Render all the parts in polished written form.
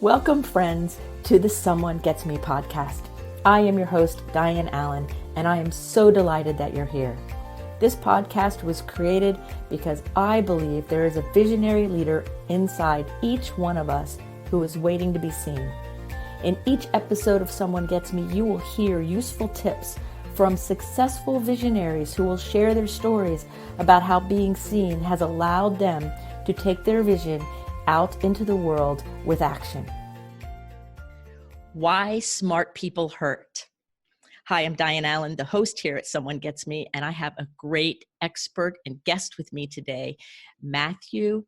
Welcome, friends, to the Someone Gets Me podcast. I am your host, Dianne A, and I am so delighted that you're here. This podcast was created because I believe there is a visionary leader inside each one of us who is waiting to be seen. In each episode of Someone Gets Me, you will hear useful tips from successful visionaries who will share their stories about how being seen has allowed them to take their vision out into the world with action. Why smart people hurt. Hi, I'm Dianne A, the host here at Someone Gets Me, and I have a great expert and guest with me today, Matthew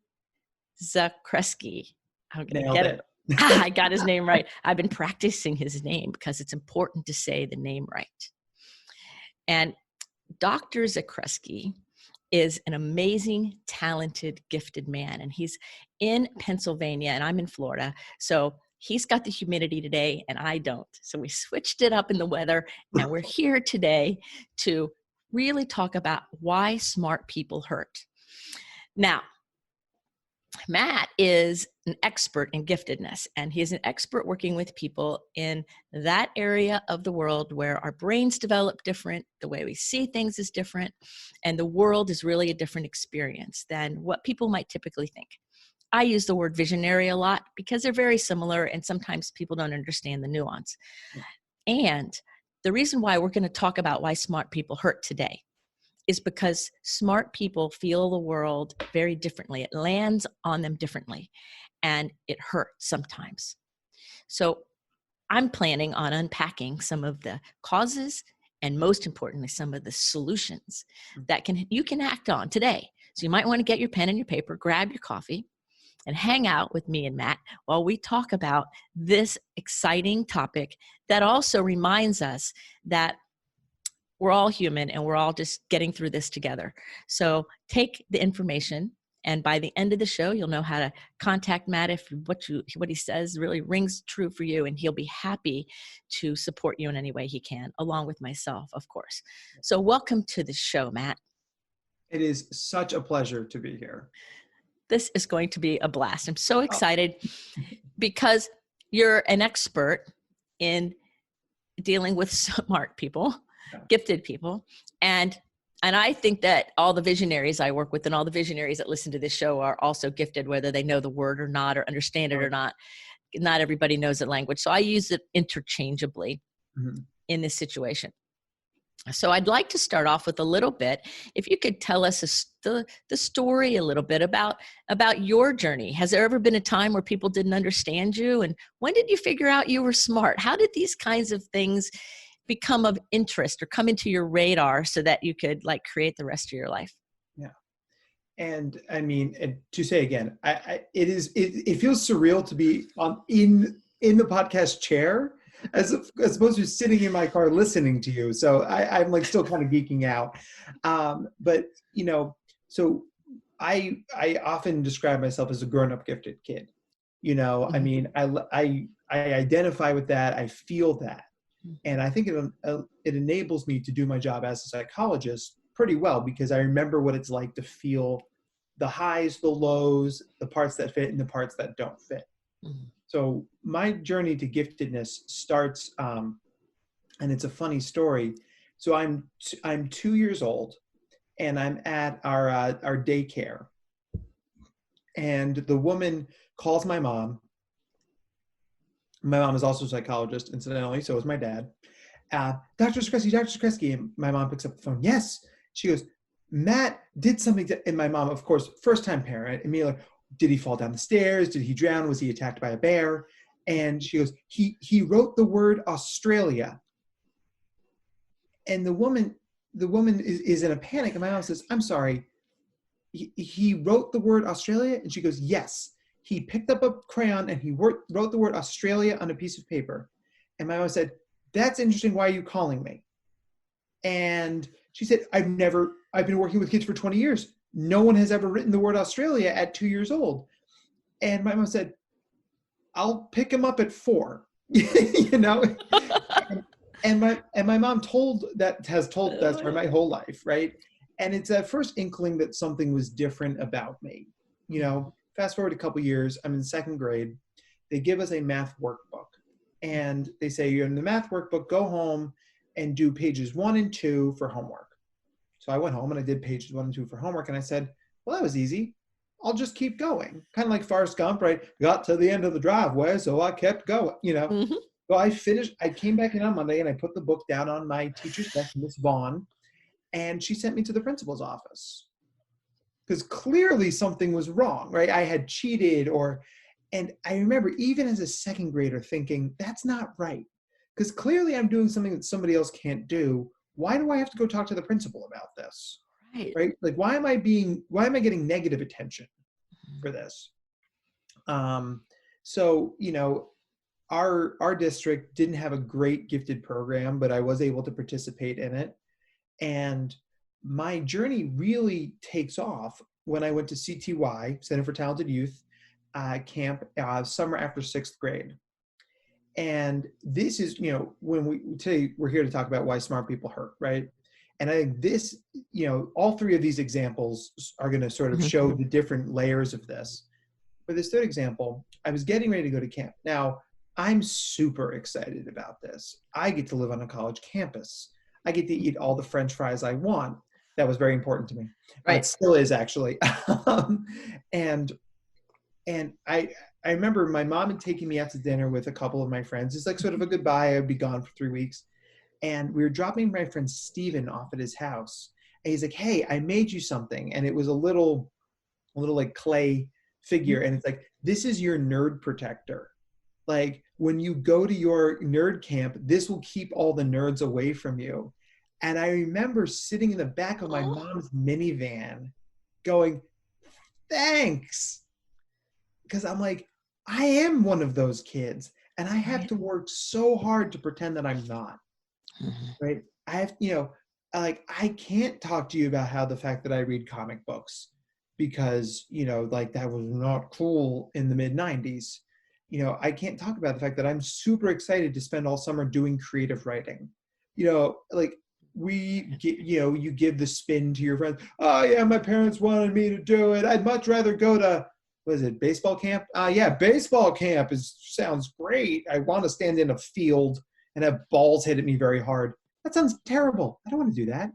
Zakreski. I'm going to get it. I got his name right. I've been practicing his name because it's important to say the name right. And Dr. Zakreski is an amazing, talented, gifted man. And he's in Pennsylvania and I'm in Florida. So he's got the humidity today and I don't. So we switched it up in the weather and we're here today to really talk about why smart people hurt. Now, Matt is an expert in giftedness, and he's an expert working with people in that area of the world where our brains develop different, the way we see things is different, and the world is really a different experience than what people might typically think. I use the word visionary a lot because they're very similar, and sometimes people don't understand the nuance. And the reason why we're going to talk about why smart people hurt today is because smart people feel the world very differently. It lands on them differently, and it hurts sometimes. So I'm planning on unpacking some of the causes and, most importantly, some of the solutions that you can act on today. So you might want to get your pen and your paper, grab your coffee, and hang out with me and Matt while we talk about this exciting topic that also reminds us that we're all human and we're all just getting through this together. So take the information, and by the end of the show, you'll know how to contact Matt if what he says really rings true for you, and he'll be happy to support you in any way he can, along with myself, of course. So welcome to the show, Matt. It is such a pleasure to be here. This is going to be a blast. I'm so excited because you're an expert in dealing with smart people, gifted people. And I think that all the visionaries I work with and all the visionaries that listen to this show are also gifted, whether they know the word or not, or understand it or not. Not everybody knows the language. So I use it interchangeably in this situation. So I'd like to start off with a little bit, if you could tell us the story a little bit about your journey. Has there ever been a time where people didn't understand you? And when did you figure out you were smart? How did these kinds of things become of interest or come into your radar so that you could create the rest of your life? Yeah. And I mean, and to say again, it feels surreal to be in the podcast chair as opposed to sitting in my car listening to you. So I'm still kind of geeking out. But so I often describe myself as a grown-up gifted kid. I mean, I identify with that. I feel that. And I think it enables me to do my job as a psychologist pretty well, because I remember what it's like to feel the highs, the lows, the parts that fit and the parts that don't fit. So my journey to giftedness starts, and it's a funny story. So I'm 2 years old, and I'm at our daycare, and the woman calls my mom. My mom is also a psychologist, incidentally, so is my dad. Dr. Zakreski, and my mom picks up the phone. Yes. She goes, Matt did something, and my mom, of course, first-time parent, immediately, did he fall down the stairs? Did he drown? Was he attacked by a bear? And she goes, he wrote the word Australia. And the woman is in a panic, and my mom says, I'm sorry, he wrote the word Australia? And she goes, yes. He picked up a crayon and he wrote the word Australia on a piece of paper. And my mom said, that's interesting. Why are you calling me? And she said, I've been working with kids for 20 years. No one has ever written the word Australia at 2 years old. And my mom said, I'll pick him up at 4, and my mom has told that story my whole life. Right. And it's that first inkling that something was different about me. Fast forward a couple years, I'm in second grade, they give us a math workbook. And they say, you're in the math workbook, go home and do pages 1 and 2 for homework. So I went home and I did pages 1 and 2 for homework. And I said, well, that was easy. I'll just keep going. Kind of like Forrest Gump, right? Got to the end of the driveway, so I kept going, Mm-hmm. So I came back in on Monday and I put the book down on my teacher's desk, Miss Vaughn, and she sent me to the principal's office. Because clearly something was wrong, right? I had cheated and I remember even as a second grader thinking, that's not right. Because clearly I'm doing something that somebody else can't do. Why do I have to go talk to the principal about this? Right. Right? Like, why am I getting negative attention for this? So, our district didn't have a great gifted program, but I was able to participate in it. And my journey really takes off when I went to CTY, Center for Talented Youth, camp summer after 6th grade. And this is, today we're here to talk about why smart people hurt, right? And I think this, all 3 of these examples are going to sort of show the different layers of this. For this third example, I was getting ready to go to camp. Now, I'm super excited about this. I get to live on a college campus. I get to eat all the French fries I want. That was very important to me. Right. It still is, actually. And I remember my mom had taken me out to dinner with a couple of my friends. It's like sort of a goodbye. I'd be gone for 3 weeks. And we were dropping my friend Steven off at his house. And he's like, hey, I made you something. And it was a little like clay figure. And it's like, this is your nerd protector. Like, when you go to your nerd camp, this will keep all the nerds away from you. And I remember sitting in the back of my mom's minivan going, thanks. Because I'm like, I am one of those kids. And I have to work so hard to pretend that I'm not. Right? I have, I can't talk to you about how the fact that I read comic books because, that was not cool in the mid-90s. I can't talk about the fact that I'm super excited to spend all summer doing creative writing. You give the spin to your friends. Oh yeah, my parents wanted me to do it. I'd much rather go to, baseball camp? Yeah, baseball camp sounds great. I want to stand in a field and have balls hit at me very hard. That sounds terrible. I don't want to do that.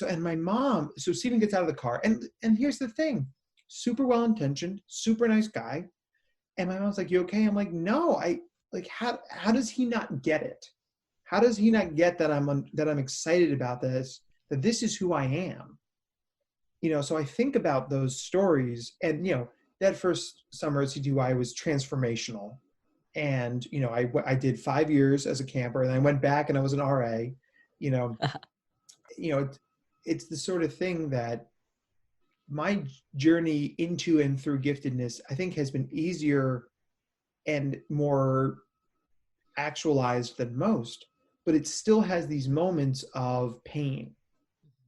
And my mom, so Steven gets out of the car, and here's the thing, super well-intentioned, super nice guy. And my mom's like, you okay? I'm like, no, how does he not get it? How does he not get that I'm excited about this, that this is who I am? So I think about those stories, and, that first summer at CTY was transformational. And, I did 5 years as a camper, and I went back and I was an RA. It's the sort of thing that my journey into and through giftedness, I think, has been easier and more actualized than most, but it still has these moments of pain,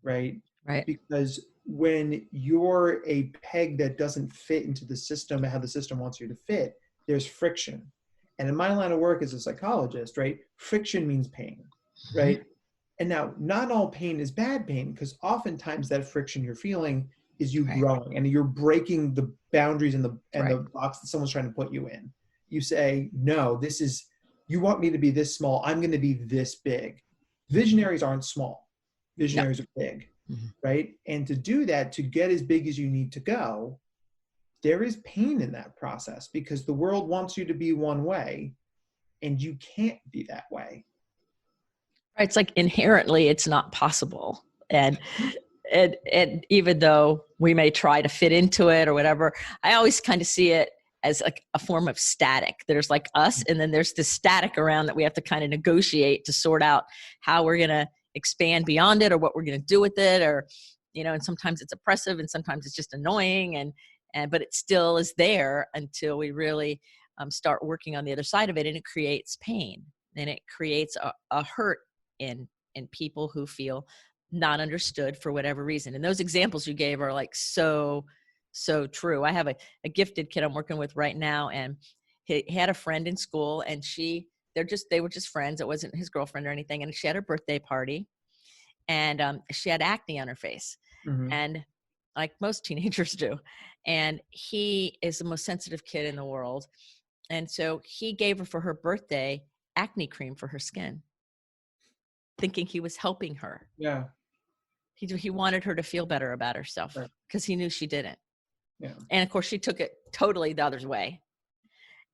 right? Right. Because when you're a peg that doesn't fit into the system, how the system wants you to fit, there's friction. And in my line of work as a psychologist, right, friction means pain, right? And now, not all pain is bad pain, because oftentimes that friction you're feeling is you growing, and you're breaking the boundaries and the box that someone's trying to put you in. You say, no, you want me to be this small, I'm going to be this big. Visionaries aren't small. Visionaries are big, right? And to do that, to get as big as you need to go, there is pain in that process, because the world wants you to be one way, and you can't be that way. It's like inherently it's not possible. And even though we may try to fit into it or whatever, I always kind of see it as like a form of static. There's like us, and then there's this static around that we have to kind of negotiate to sort out how we're going to expand beyond it, or what we're going to do with it, or, and sometimes it's oppressive and sometimes it's just annoying, but it still is there until we really start working on the other side of it, and it creates pain, and it creates a hurt in people who feel not understood for whatever reason. And those examples you gave are like so true. I have a gifted kid I'm working with right now, and he had a friend in school, and they were just friends. It wasn't his girlfriend or anything. And she had her birthday party, and she had acne on her face, and like most teenagers do. And he is the most sensitive kid in the world. And so he gave her for her birthday acne cream for her skin, thinking he was helping her. Yeah. He wanted her to feel better about herself Right. because he knew she didn't. Yeah. And of course, she took it totally the other way.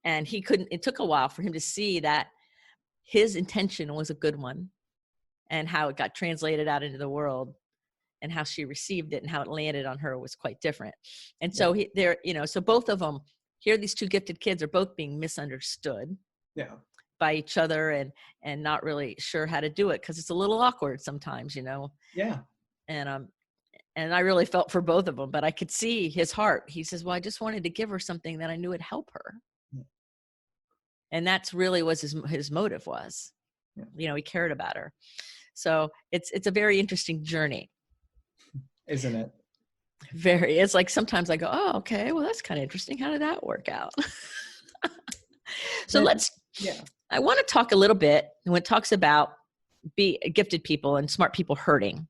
And it took a while for him to see that his intention was a good one, and how it got translated out into the world and how she received it and how it landed on her was quite different. And so so both of them here, these two gifted kids are both being misunderstood Yeah. by each other and not really sure how to do it because it's a little awkward sometimes, Yeah. And I really felt for both of them, but I could see his heart. He says, well, I just wanted to give her something that I knew would help her. Yeah. And that's really what his motive was. Yeah. He cared about her. So it's a very interesting journey. Isn't it? It's like sometimes I go, oh, okay, well, that's kind of interesting. How did that work out? So I want to talk a little bit when it talks about gifted people and smart people hurting.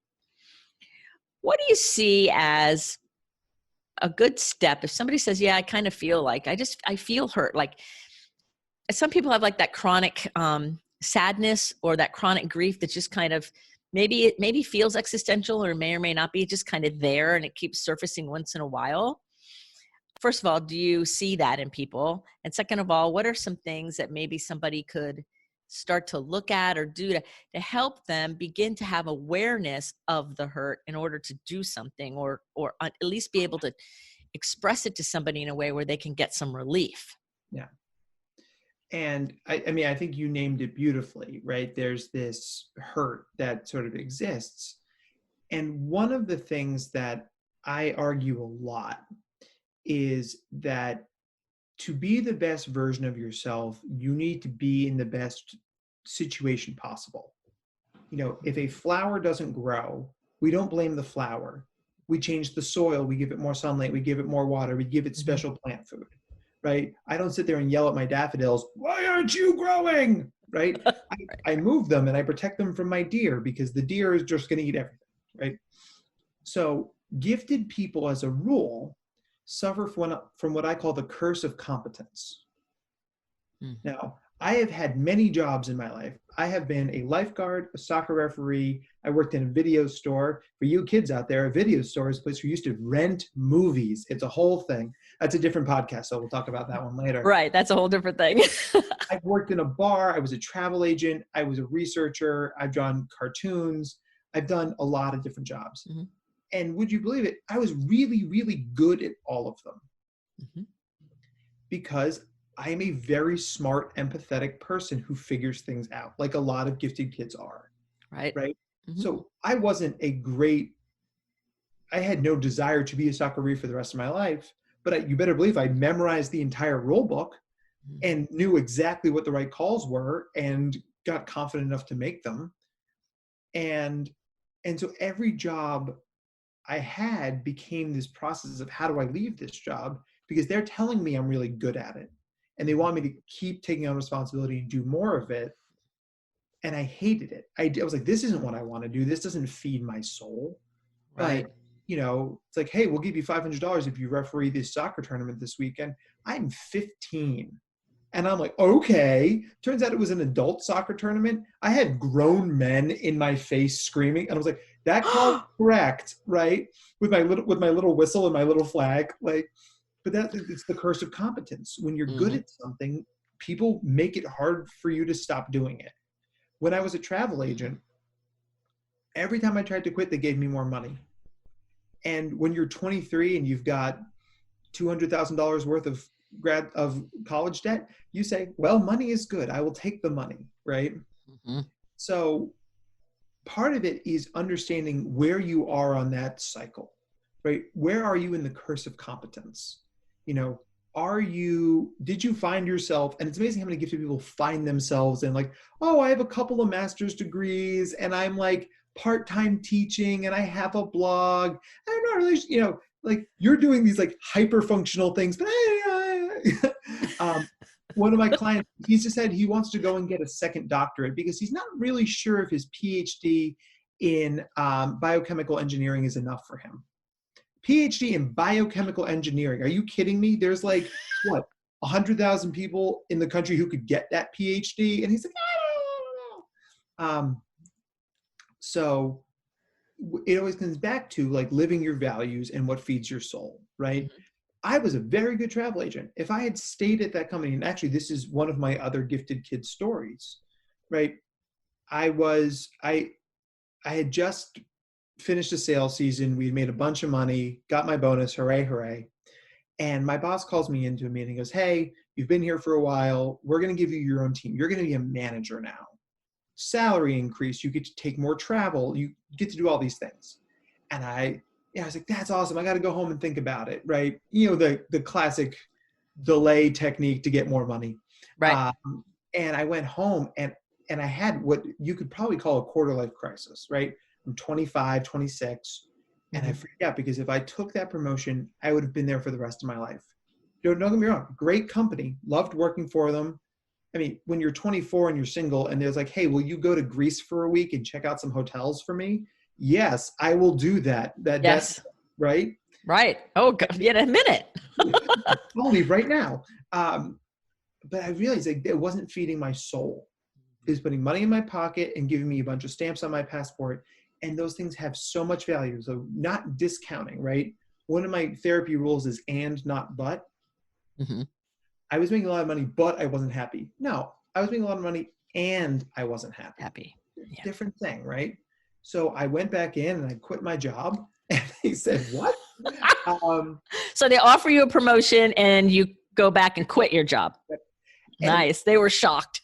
What do you see as a good step if somebody says, yeah, I kind of feel like I feel hurt? Like some people have like that chronic sadness or that chronic grief that just kind of maybe feels existential or may not be just kind of there and it keeps surfacing once in a while. First of all, do you see that in people? And second of all, what are some things that maybe somebody could start to look at or do to help them begin to have awareness of the hurt in order to do something or at least be able to express it to somebody in a way where they can get some relief? Yeah. And I mean, I think you named it beautifully, right? There's this hurt that sort of exists. And one of the things that I argue a lot is that to be the best version of yourself, you need to be in the best situation possible. If a flower doesn't grow, we don't blame the flower. We change the soil, we give it more sunlight, we give it more water, we give it special plant food, right? I don't sit there and yell at my daffodils, why aren't you growing, right? I move them and I protect them from my deer because the deer is just going to eat everything, right? So gifted people as a rule suffer from what I call the curse of competence. Now, I have had many jobs in my life. I have been a lifeguard, a soccer referee. I worked in a video store. For you kids out there, a video store is a place where you used to rent movies. It's a whole thing. That's a different podcast, so we'll talk about that one later. Right, that's a whole different thing. I've worked in a bar. I was a travel agent. I was a researcher. I've drawn cartoons. I've done a lot of different jobs. Mm-hmm. And would you believe it? I was really, really good at all of them because I am a very smart, empathetic person who figures things out, like a lot of gifted kids are. Right. Mm-hmm. So I had no desire to be a soccer referee for the rest of my life, but you better believe I memorized the entire rule book and knew exactly what the right calls were and got confident enough to make them. And so every job I had became this process of how do I leave this job? Because they're telling me I'm really good at it. And they want me to keep taking on responsibility and do more of it. And I hated it. I was like, this isn't what I want to do. This doesn't feed my soul. Right. But, it's like, hey, we'll give you $500 if you referee this soccer tournament this weekend. I'm 15. And I'm like, okay. Turns out it was an adult soccer tournament. I had grown men in my face screaming. And I was like, that call's correct, right? With my little whistle and my little flag. Like, but it's the curse of competence. When you're good at something, people make it hard for you to stop doing it. When I was a travel agent, every time I tried to quit, they gave me more money. And when you're 23 and you've got $200,000 worth of college debt, you say, well, money is good. I will take the money, right? Mm-hmm. So part of it is understanding where you are on that cycle, right? Where are you in the curse of competence? Did you find yourself, and it's amazing how many gifted people find themselves in like, oh, I have a couple of master's degrees and I'm like part-time teaching and I have a blog. I'm not really, like you're doing these like hyper functional things, but one of my clients, he's just said he wants to go and get a second doctorate because he's not really sure if his PhD in biochemical engineering is enough for him. PhD in biochemical engineering. Are you kidding me? There's like, what, 100,000 people in the country who could get that PhD. And he's like, so it always comes back to like living your values and what feeds your soul, right? Mm-hmm. I was a very good travel agent. If I had stayed at that company, and actually this is one of my other gifted kids stories, right? I had just finished a sales season. We made a bunch of money, got my bonus, hooray, hooray. And my boss calls me into a meeting and goes, hey, you've been here for a while. We're going to give you your own team. You're going to be a manager now. Salary increase. You get to take more travel. You get to do all these things. And I was like, that's awesome. I got to go home and think about it, right? You know, the classic delay technique to get more money. Right. And I went home and I had what you could probably call a quarter life crisis, right? I'm 25, 26. And I freaked out because if I took that promotion, I would have been there for the rest of my life. Don't get me wrong. Great company. Loved working for them. I mean, when you're 24 and you're single and there's like, hey, will you go to Greece for a week and check out some hotels for me? Yes, I will do that. Yes. That's right. Right. Oh, God, in a minute. I'll leave right now. But I realized like, it wasn't feeding my soul. It was putting money in my pocket and giving me a bunch of stamps on my passport. And those things have so much value. So not discounting, right? One of my therapy rules is and, not but. Mm-hmm. I was making a lot of money, but I wasn't happy. No, I was making a lot of money and I wasn't happy. Yeah. Different thing, right? So I went back in and I quit my job. And they said, what? So they offer you a promotion and you go back and quit your job. Nice. They were shocked.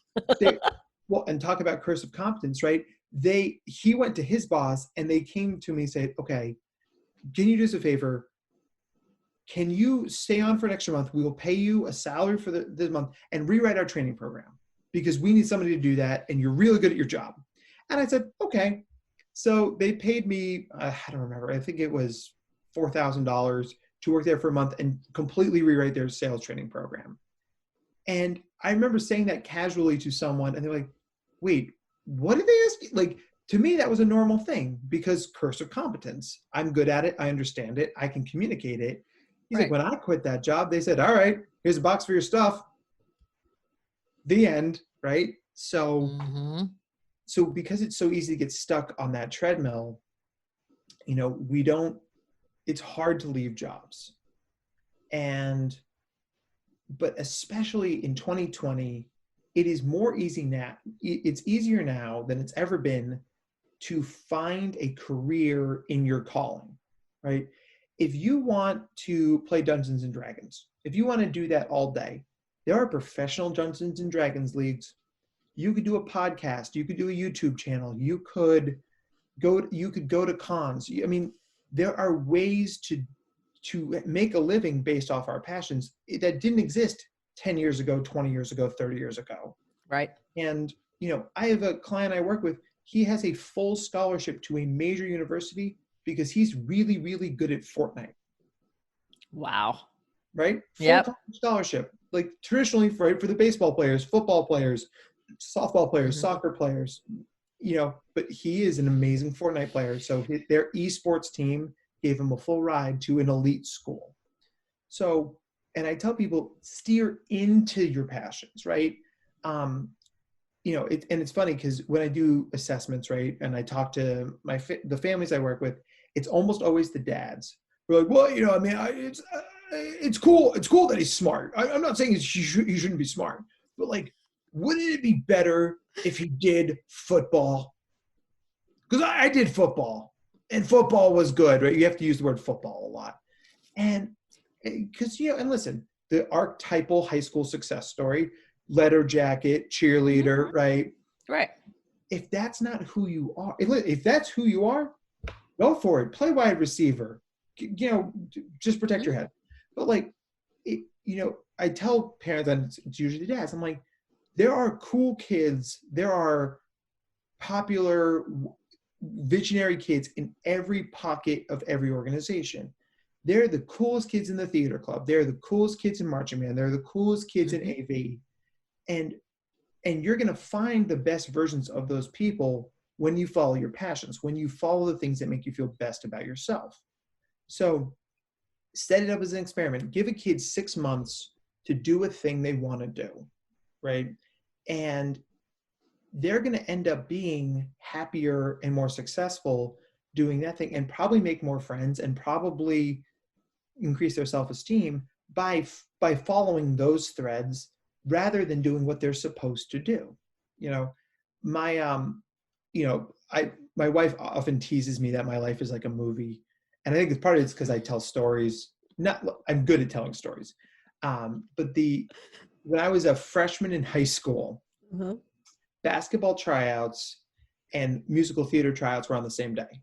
Well, and talk about curse of competence, right? He went to his boss and they came to me and said, okay, can you do us a favor? Can you stay on for an extra month? We will pay you a salary for this month and rewrite our training program because we need somebody to do that. And you're really good at your job. And I said, okay. So they paid me, I don't remember, I think it was $4,000 to work there for a month and completely rewrite their sales training program. And I remember saying that casually to someone and they're like, wait, what did they ask? Like, to me, that was a normal thing because curse of competence. I'm good at it. I understand it. I can communicate it. He's like, when I quit that job, they said, all right, here's a box for your stuff. The end, right? So, so because it's so easy to get stuck on that treadmill, you know, it's hard to leave jobs. But especially in 2020, it is more easy now. It's easier now than it's ever been to find a career in your calling, right? If you want to play Dungeons and Dragons, if you want to do that all day, there are professional Dungeons and Dragons leagues. You could do a podcast. You could do a YouTube channel. You could go to cons. I mean, there are ways to make a living based off our passions that didn't exist 10 years ago, 20 years ago, 30 years ago. Right. And, you know, I have a client I work with. He has a full scholarship to a major university because he's really, really good at Fortnite. Wow. Right? Full scholarship. Like traditionally, right, for the baseball players, football players, softball players, soccer players, you know, but he is an amazing Fortnite player. So their esports team gave him a full ride to an elite school. So, and I tell people, steer into your passions, right? You know, and it's funny because when I do assessments, right, and I talk to the families I work with, it's almost always the dads. We're like, well, you know, I mean, it's cool. It's cool that he's smart. I'm not saying he shouldn't be smart, but like, wouldn't it be better if he did football? Because I did football, and football was good, right? You have to use the word football a lot. And because, you know, and listen, the archetypal high school success story, leather jacket, cheerleader, right? Right. If that's not who you are, if that's who you are, go for it. Play wide receiver. You know, just protect your head. But like, you know, I tell parents, and it's usually dads, I'm like, there are cool kids, there are popular visionary kids in every pocket of every organization. They're the coolest kids in the theater club. They're the coolest kids in marching band. They're the coolest kids in AV. And you're going to find the best versions of those people when you follow your passions, when you follow the things that make you feel best about yourself. So set it up as an experiment. Give a kid 6 months to do a thing they want to do, right? And they're going to end up being happier and more successful doing that thing, and probably make more friends and probably increase their self-esteem by following those threads rather than doing what they're supposed to do. You know, my my wife often teases me that my life is like a movie, and I think it's part of it's because I tell stories. I'm good at telling stories, but when I was a freshman in high school, Mm-hmm. basketball tryouts and musical theater tryouts were on the same day.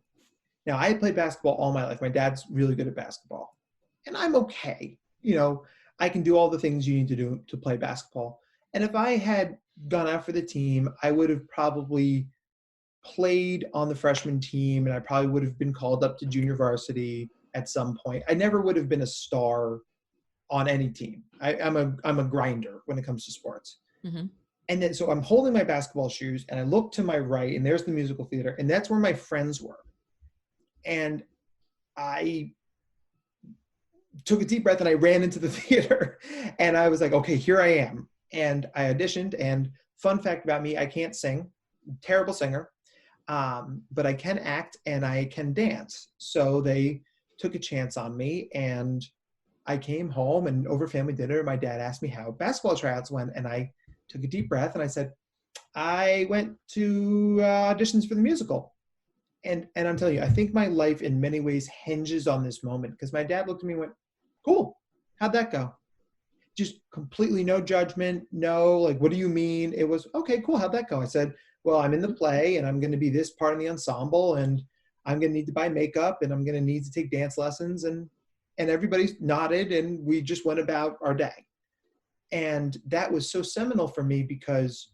Now, I had played basketball all my life. My dad's really good at basketball, and I'm okay. You know, I can do all the things you need to do to play basketball. And if I had gone out for the team, I would have probably played on the freshman team, and I probably would have been called up to junior varsity at some point. I never would have been a star on any team. I'm a grinder when it comes to sports. Mm-hmm. And then so I'm holding my basketball shoes, and I look to my right, and there's the musical theater, and that's where my friends were. And I took a deep breath and I ran into the theater, and I was like, okay, here I am. And I auditioned, and fun fact about me, I can't sing, terrible singer, but I can act and I can dance. So they took a chance on me, and I came home, and over family dinner, my dad asked me how basketball tryouts went, and I took a deep breath and I said, I went to auditions for the musical. And I'm telling you, I think my life in many ways hinges on this moment, because my dad looked at me and went, cool, how'd that go? Just completely no judgment, no, like, what do you mean? It was, okay, cool, how'd that go? I said, well, I'm in the play, and I'm going to be this part in the ensemble, and I'm going to need to buy makeup, and I'm going to need to take dance lessons. And everybody nodded, and we just went about our day. And that was so seminal for me because,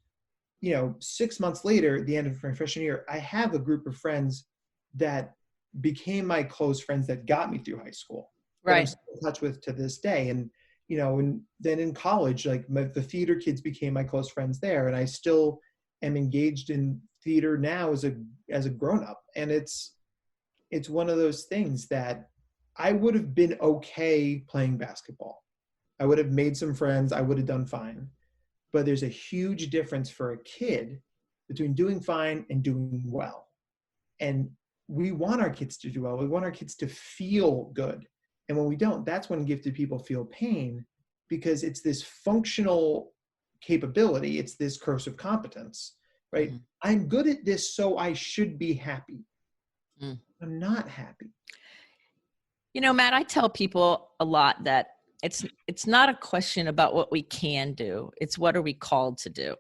6 months later, at the end of my freshman year, I have a group of friends that became my close friends that got me through high school. That I'm Right. still in touch with to this day. And, and then in college, like the theater kids became my close friends there. And I still am engaged in theater now as a grown-up. And it's one of those things that I would have been okay playing basketball. I would have made some friends. I would have done fine. But there's a huge difference for a kid between doing fine and doing well. And we want our kids to do well. We want our kids to feel good. And when we don't, that's when gifted people feel pain, because it's this functional capability. It's this curse of competence, right? Mm-hmm. I'm good at this, so I should be happy. Mm. I'm not happy. Matt, I tell people a lot that it's not a question about what we can do. It's what are we called to do?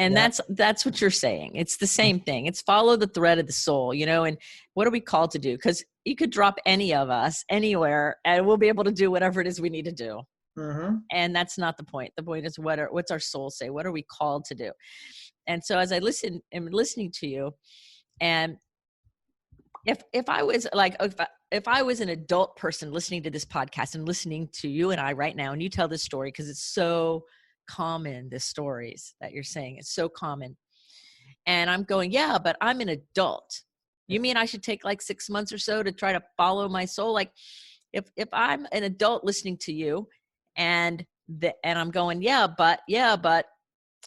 And Yeah. that's what you're saying. It's the same thing. It's follow the thread of the soul, and what are we called to do? Because you could drop any of us anywhere and we'll be able to do whatever it is we need to do. Mm-hmm. And that's not the point. The point is what's our soul say? What are we called to do? And so as I am listening to you, and if I was like, if I was an adult person listening to this podcast and listening to you and I right now, and you tell this story because it's so common, the stories that you're saying, it's so common. And I'm going, yeah, but I'm an adult. You mean I should take like 6 months or so to try to follow my soul? Like if I'm an adult listening to you and I'm going, yeah, but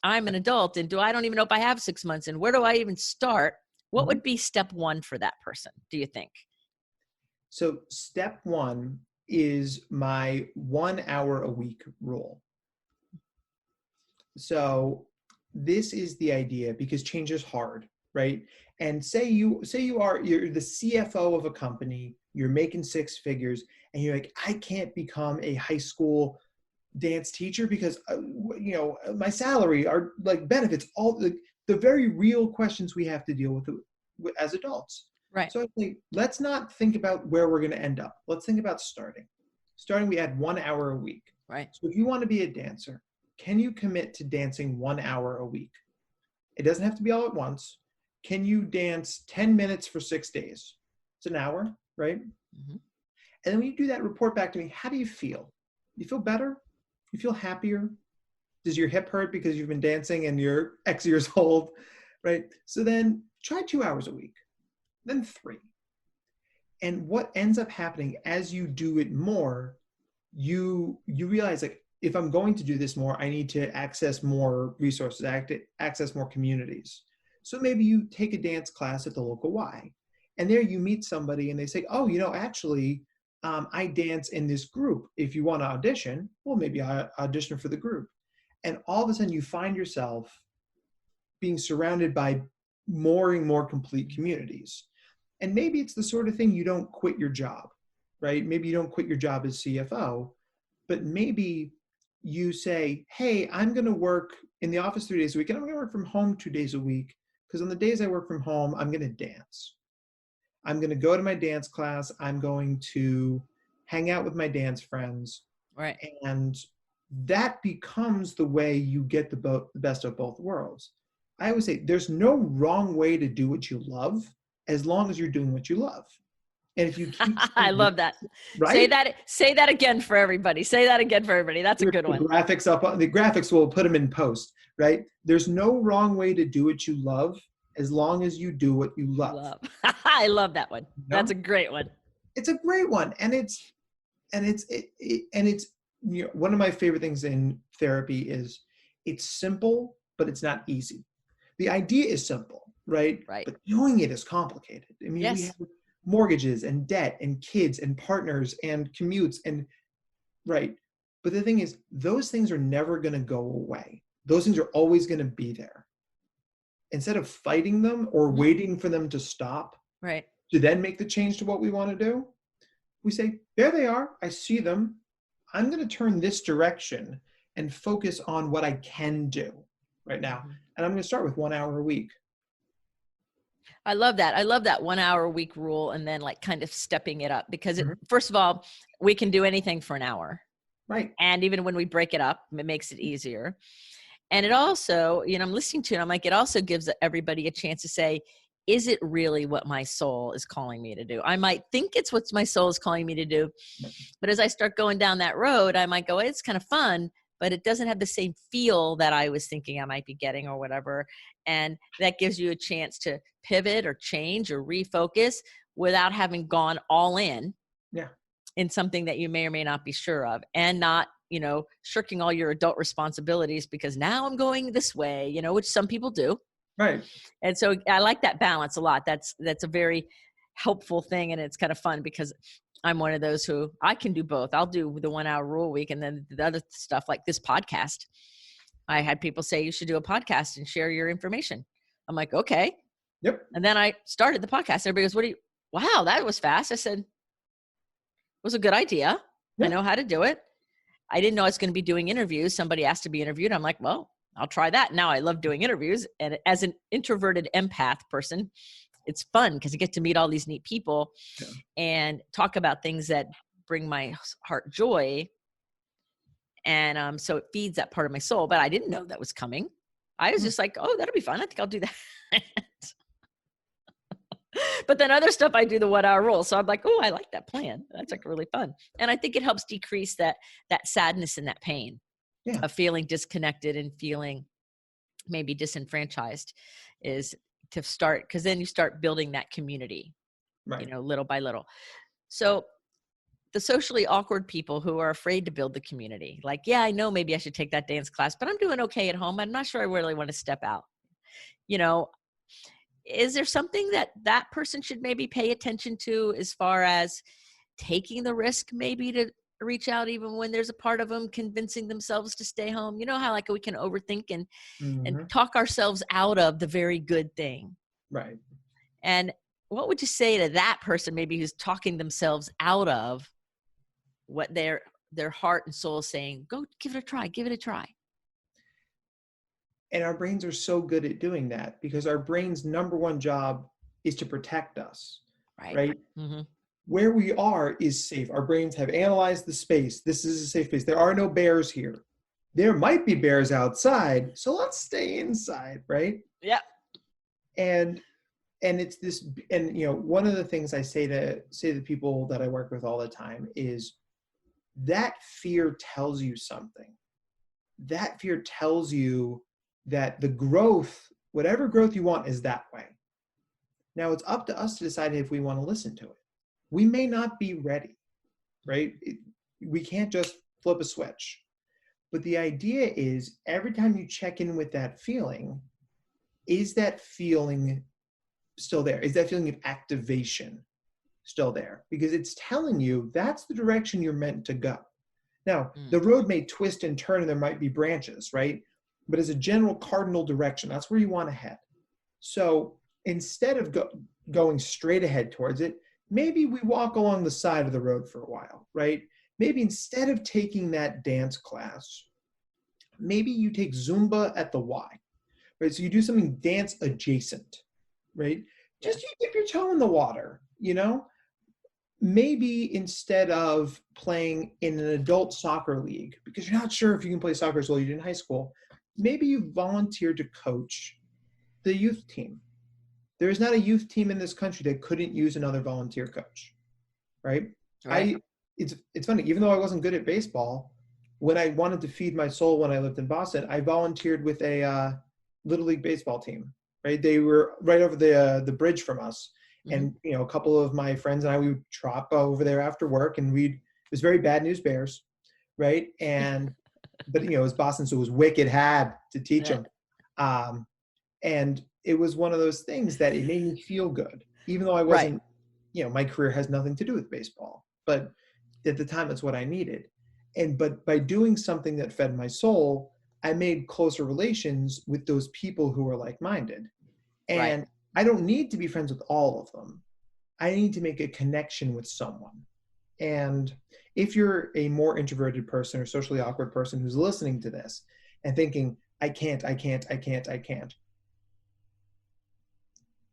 I'm an adult, and I don't even know if I have 6 months, and where do I even start? What would be step one for that person, do you think? So step one is my 1 hour a week rule. So this is the idea, because change is hard, right? And say you're the CFO of a company, you're making six figures, and you're like, I can't become a high school dance teacher because my salary, our like benefits, all the very real questions we have to deal with as adults. Right. So I think let's not think about where we're going to end up. Let's think about starting. We add 1 hour a week. Right. So if you want to be a dancer, can you commit to dancing 1 hour a week? It doesn't have to be all at once. Can you dance 10 minutes for 6 days? It's an hour, right? Mm-hmm. And then when you do that, report back to me. How do you feel? You feel better? You feel happier? Does your hip hurt because you've been dancing and you're X years old, right? So then try 2 hours a week, then 3. And what ends up happening as you do it more, you realize like, if I'm going to do this more, I need to access more resources, access more communities. So maybe you take a dance class at the local Y, and there you meet somebody and they say, oh, actually, I dance in this group. If you want to audition, well, maybe I audition for the group. And all of a sudden you find yourself being surrounded by more and more complete communities. And maybe it's the sort of thing you don't quit your job, right? Maybe you don't quit your job as CFO, but maybe you say, hey, I'm going to work in the office 3 days a week, and I'm going to work from home 2 days a week, because on the days I work from home, I'm going to dance. I'm going to go to my dance class. I'm going to hang out with my dance friends. Right. And that becomes the way you get the best of both worlds. I always say there's no wrong way to do what you love as long as you're doing what you love. And if you keep I love that. Right? Say that again for everybody. Say that again for everybody. That's a good one. Graphics up on the graphics, we'll put them in post, right? There's no wrong way to do what you love as long as you do what you love. I love that one. That's a great one. It's a great one. And it's one of my favorite things in therapy is it's simple, but it's not easy. The idea is simple, right? Right. But doing it is complicated. I mean, we have mortgages and debt and kids and partners and commutes and right. But the thing is, those things are never going to go away. Those things are always going to be there. Instead of fighting them or waiting for them to stop, right, to then make the change to what we want to do, we say, there they are. I see them. I'm going to turn this direction and focus on what I can do right now. And I'm going to start with 1 hour a week. I love that. I love that 1 hour a week rule, and then like kind of stepping it up, because first of all, we can do anything for an hour. Right. And even when we break it up, it makes it easier. And it also, I'm listening to it, I'm like, it also gives everybody a chance to say, is it really what my soul is calling me to do? I might think it's what my soul is calling me to do, but as I start going down that road, I might go, it's kind of fun, but it doesn't have the same feel that I was thinking I might be getting or whatever. And that gives you a chance to pivot or change or refocus without having gone all in something that you may or may not be sure of, and not, shirking all your adult responsibilities because now I'm going this way, which some people do. Right. And so I like that balance a lot. That's a very helpful thing. And it's kind of fun because I'm one of those who I can do both. I'll do the 1 hour rule week, and then the other stuff like this podcast. I had people say you should do a podcast and share your information. I'm like, okay. Yep. And then I started the podcast. Everybody goes, wow, that was fast. I said, it was a good idea. Yep. I know how to do it. I didn't know I was going to be doing interviews. Somebody asked to be interviewed. I'm like, well, I'll try that. Now I love doing interviews. And as an introverted empath person, it's fun because you get to meet all these neat people and talk about things that bring my heart joy. And so it feeds that part of my soul, but I didn't know that was coming. I was just like, oh, that'll be fun. I think I'll do that. But then other stuff, I do the 1 hour rule. So I'm like, oh, I like that plan. That's like really fun. And I think it helps decrease that sadness and that pain of feeling disconnected and feeling maybe disenfranchised, is to start, because then you start building that community, little by little. So the socially awkward people who are afraid to build the community, like, yeah, I know maybe I should take that dance class, but I'm doing okay at home. I'm not sure I really want to step out. Is there something that person should maybe pay attention to as far as taking the risk maybe to reach out even when there's a part of them convincing themselves to stay home? You know how like we can overthink and talk ourselves out of the very good thing. Right. And what would you say to that person maybe who's talking themselves out of what their heart and soul is saying? Go give it a try. Give it a try. And our brains are so good at doing that because our brain's number one job is to protect us, right? Mm-hmm. Where we are is safe. Our brains have analyzed the space. This is a safe space. There are no bears here. There might be bears outside, so let's stay inside, right? Yeah. And it's this, and one of the things I say to people that I work with all the time is that fear tells you something. That fear tells you that the growth, whatever growth you want, is that way. Now it's up to us to decide if we want to listen to it. We may not be ready, right? We can't just flip a switch. But the idea is every time you check in with that feeling, is that feeling still there? Is that feeling of activation still there? Because it's telling you that's the direction you're meant to go. Now, Mm. the road may twist and turn and there might be branches, right? But as a general cardinal direction, that's where you want to head. So instead of going straight ahead towards it, maybe we walk along the side of the road for a while, right? Maybe instead of taking that dance class, maybe you take Zumba at the Y, right? So you do something dance adjacent, right? Yeah. Just you dip your toe in the water, you know? Maybe instead of playing in an adult soccer league, because you're not sure if you can play soccer as well as you did in high school, maybe you volunteer to coach the youth team. There is not a youth team in this country that couldn't use another volunteer coach, right? Right. It's funny, even though I wasn't good at baseball, when I wanted to feed my soul when I lived in Boston, I volunteered with a little league baseball team, right? They were right over the bridge from us. Mm-hmm. And, you know, a couple of my friends and I, we would trot over there after work, and it was very Bad News Bears, right? And, but, you know, it was Boston, so it was wicked had to teach them. And it was one of those things that it made me feel good, even though I wasn't, Right. you know, my career has nothing to do with baseball, but at the time that's what I needed. But by doing something that fed my soul, I made closer relations with those people who were like-minded. And Right. I don't need to be friends with all of them. I need to make a connection with someone. And if you're a more introverted person or socially awkward person who's listening to this and thinking, I can't,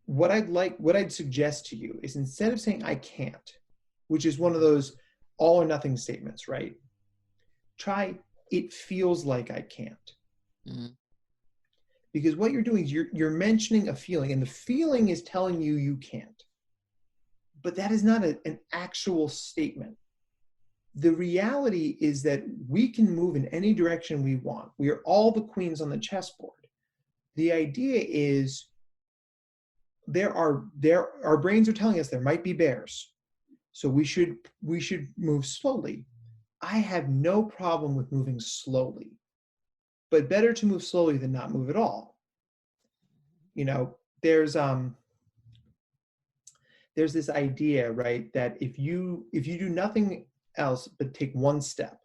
what I'd suggest to you is, instead of saying I can't, which is one of those all or nothing statements, right? Try it feels like I can't. Mm-hmm. Because what you're doing is you're mentioning a feeling, and the feeling is telling you you can't. But that is not an actual statement. The reality is that we can move in any direction we want. We are all the queens on the chessboard. The idea is our brains are telling us there might be bears. So we should move slowly. I have no problem with moving slowly, but better to move slowly than not move at all. You know, there's this idea, right, that if you do nothing else but take one step,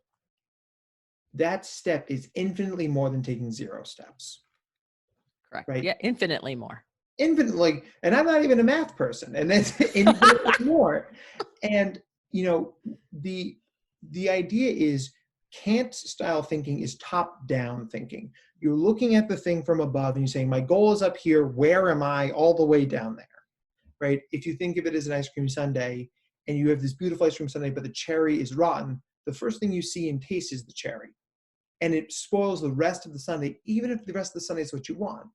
that step is infinitely more than taking 0 steps. Correct. Right? Yeah, infinitely more. Infinitely, and I'm not even a math person, and that's infinitely more. And you know, the idea is Kant style thinking is top down thinking. You're looking at the thing from above and you're saying, my goal is up here, where am I all the way down there, right? If you think of it as an ice cream sundae and you have this beautiful ice cream sundae, but the cherry is rotten, the first thing you see and taste is the cherry. And it spoils the rest of the sundae, even if the rest of the sundae is what you want.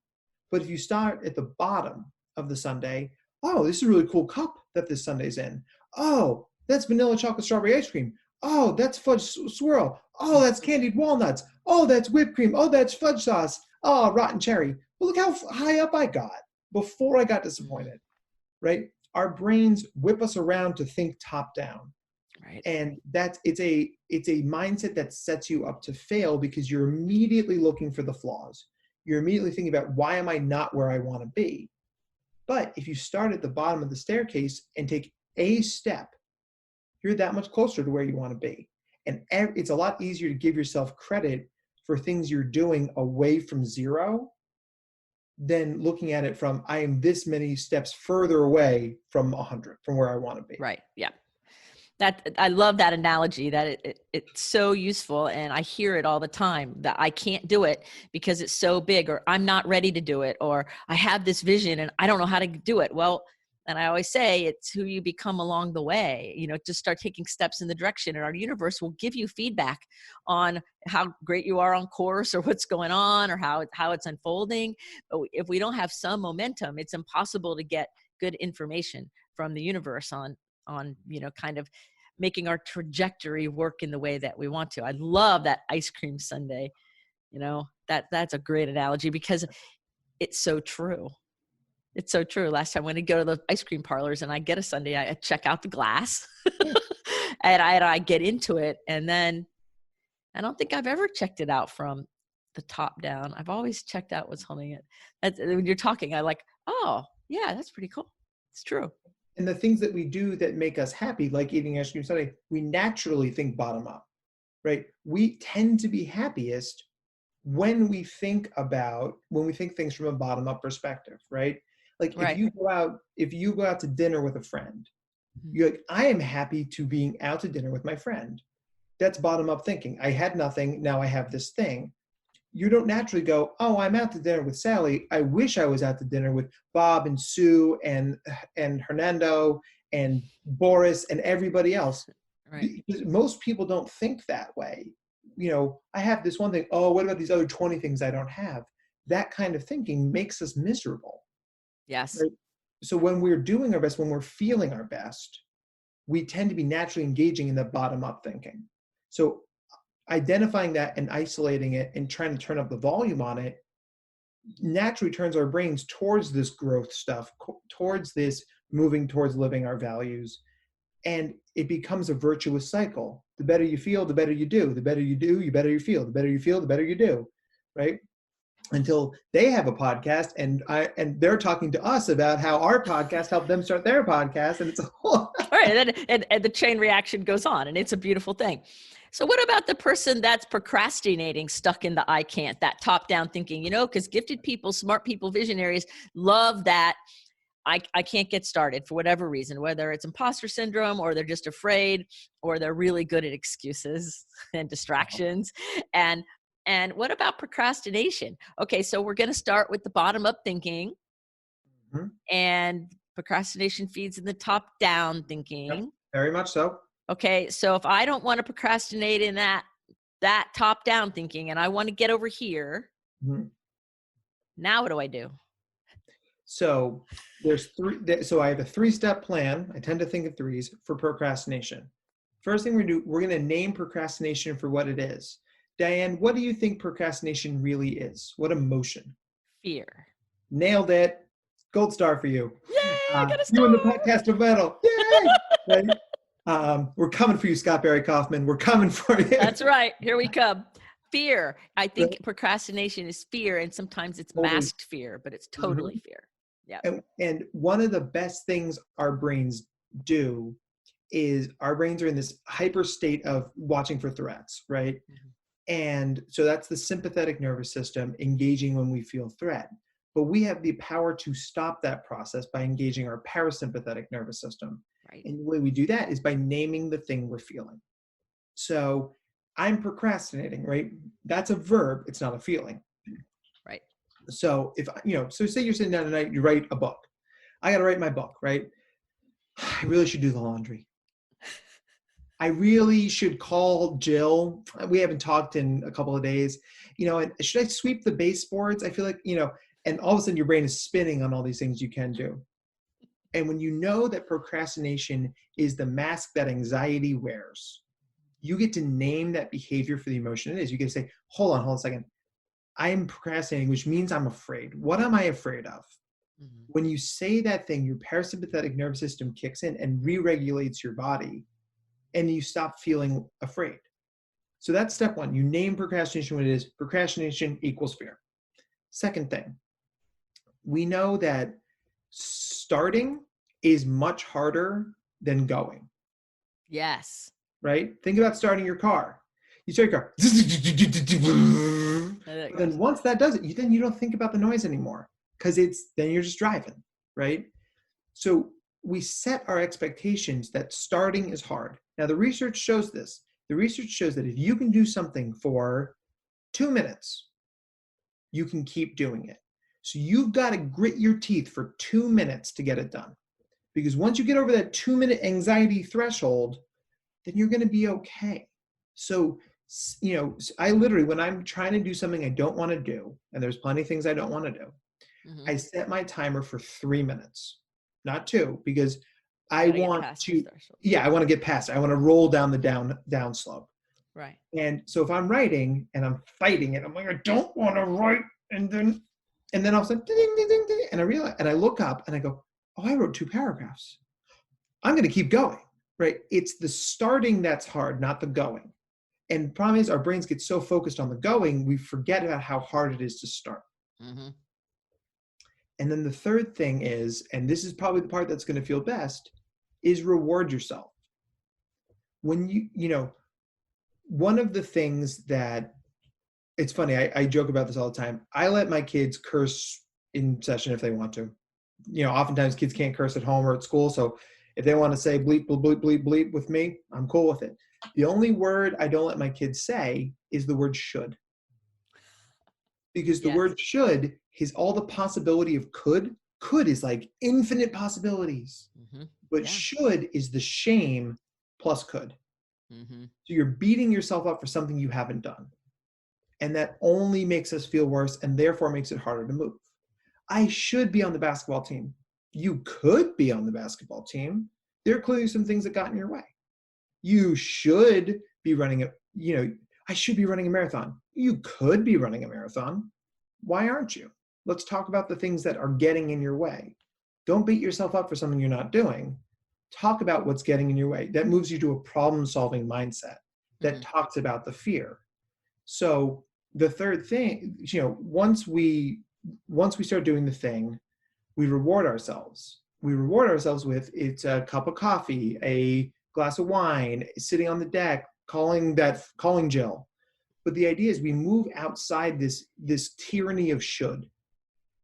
But if you start at the bottom of the sundae, oh, this is a really cool cup that this sundae's in. Oh, that's vanilla chocolate strawberry ice cream. Oh, that's fudge swirl. Oh, that's candied walnuts. Oh, that's whipped cream. Oh, that's fudge sauce. Oh, rotten cherry. Well, look how high up I got before I got disappointed, right? Our brains whip us around to think top down. Right. And it's a mindset that sets you up to fail, because you're immediately looking for the flaws. You're immediately thinking about, why am I not where I want to be? But if you start at the bottom of the staircase and take a step, you're that much closer to where you want to be. And it's a lot easier to give yourself credit for things you're doing away from 0 than looking at it from, I am this many steps further away from 100, from where I want to be. Right. Yeah. That, I love that analogy, that it's so useful, and I hear it all the time, that I can't do it because it's so big, or I'm not ready to do it, or I have this vision and I don't know how to do it. Well, and I always say, it's who you become along the way. You know, just start taking steps in the direction, and our universe will give you feedback on how great you are on course, or what's going on, or how it's unfolding. But if we don't have some momentum, it's impossible to get good information from the universe on you know, kind of making our trajectory work in the way that we want to. I love that ice cream sundae. You know, that's a great analogy, because it's so true. It's so true. Last time when I go to the ice cream parlors and I get a sundae, I check out the glass and I get into it, and then I don't think I've ever checked it out from the top down. I've always checked out what's holding it. When you're talking, I like, oh, yeah, that's pretty cool. It's true. And the things that we do that make us happy, like eating ice cream sundae, we naturally think bottom up, right? We tend to be happiest when we think things from a bottom up perspective, right? Like Right. if you go out to dinner with a friend, you're like, I am happy to being out to dinner with my friend. That's bottom up thinking. I had nothing, now I have this thing. You don't naturally go, oh, I'm out to dinner with Sally. I wish I was out to dinner with Bob and Sue and Hernando and Boris and everybody else. Right. Because most people don't think that way. I have this one thing. Oh, what about these other 20 things I don't have? That kind of thinking makes us miserable. Yes. Right? So when we're doing our best, when we're feeling our best, we tend to be naturally engaging in the bottom up thinking. So identifying that and isolating it and trying to turn up the volume on it naturally turns our brains towards this growth stuff, towards this moving towards living our values. And it becomes a virtuous cycle. The better you feel, the better you do. The better you do, the better you feel. The better you feel, the better you do, right? Until they have a podcast and they're talking to us about how our podcast helped them start their podcast. And it's a whole Right. And the chain reaction goes on, and it's a beautiful thing. So what about the person that's procrastinating, stuck in the I can't, that top-down thinking, because gifted people, smart people, visionaries love that I can't get started for whatever reason, whether it's imposter syndrome or they're just afraid or they're really good at excuses and distractions. And what about procrastination? Okay, so we're going to start with the bottom-up thinking, and procrastination feeds in the top-down thinking. Yep, very much so. Okay, so if I don't want to procrastinate in that top-down thinking and I want to get over here, now what do I do? So there's so I have a 3-step plan. I tend to think of 3s for procrastination. First thing we're going to name procrastination for what it is. Dianne, what do you think procrastination really is? What emotion? Fear. Nailed it. Gold star for you. Yay, I got a star. You and the podcast of metal. Yay! Right? We're coming for you, Scott Barry Kaufman. We're coming for you. That's right. Here we come. Fear. I think procrastination is fear, and sometimes it's masked fear, but it's totally fear. Yeah. And one of the best things our brains do is our brains are in this hyper state of watching for threats, right? And so that's the sympathetic nervous system engaging when we feel threat. But we have the power to stop that process by engaging our parasympathetic nervous system. Right. And the way we do that is by naming the thing we're feeling. So I'm procrastinating, right? That's a verb. It's not a feeling. Right. So so say you're sitting down tonight, you write a book. I got to write my book, right? I really should do the laundry. I really should call Jill. We haven't talked in a couple of days, and should I sweep the baseboards? I feel like, and all of a sudden your brain is spinning on all these things you can do. And when you know that procrastination is the mask that anxiety wears, you get to name that behavior for the emotion it is. You get to say, hold on a second. I am procrastinating, which means I'm afraid. What am I afraid of? When you say that thing, your parasympathetic nervous system kicks in and re-regulates your body, and you stop feeling afraid. So that's step 1. You name procrastination what it is. Procrastination equals fear. Second thing, we know that starting is much harder than going. Yes. Right? Think about starting your car. You start your car. Then once that does it, then you don't think about the noise anymore, because then you're just driving, right? So we set our expectations that starting is hard. Now, the research shows this. The research shows that if you can do something for 2 minutes, you can keep doing it. So you've got to grit your teeth for 2 minutes to get it done. Because once you get over that 2-minute anxiety threshold, then you're going to be okay. So, I literally, when I'm trying to do something I don't want to do, and there's plenty of things I don't want to do, I set my timer for 3 minutes, not 2, because I want to get past it. I want to roll down the down slope. Right. And so if I'm writing and I'm fighting it, I'm like, I don't want to write. And then all of a sudden, ding, ding, ding, ding, and I realize, and I look up and I go, oh, I wrote 2 paragraphs. I'm going to keep going, right? It's the starting that's hard, not the going. And the problem is our brains get so focused on the going, we forget about how hard it is to start. Mm-hmm. And then the third thing is, and this is probably the part that's going to feel best, is reward yourself. When one of the things that, it's funny, I joke about this all the time. I let my kids curse in session if they want to. Oftentimes kids can't curse at home or at school. So if they want to say bleep, bleep, bleep, bleep, bleep with me, I'm cool with it. The only word I don't let my kids say is the word should. Because the word should is all the possibility of could. Could is like infinite possibilities. Mm-hmm. But should is the shame plus could. Mm-hmm. So you're beating yourself up for something you haven't done. And that only makes us feel worse and therefore makes it harder to move. I should be on the basketball team. You could be on the basketball team. There are clearly some things that got in your way. You should be running I should be running a marathon. You could be running a marathon. Why aren't you? Let's talk about the things that are getting in your way. Don't beat yourself up for something you're not doing. Talk about what's getting in your way. That moves you to a problem-solving mindset that talks about the fear. So the third thing, once we start doing the thing, we reward ourselves. We reward ourselves with, it's a cup of coffee, a glass of wine, sitting on the deck, calling Jill. But the idea is we move outside this tyranny of should,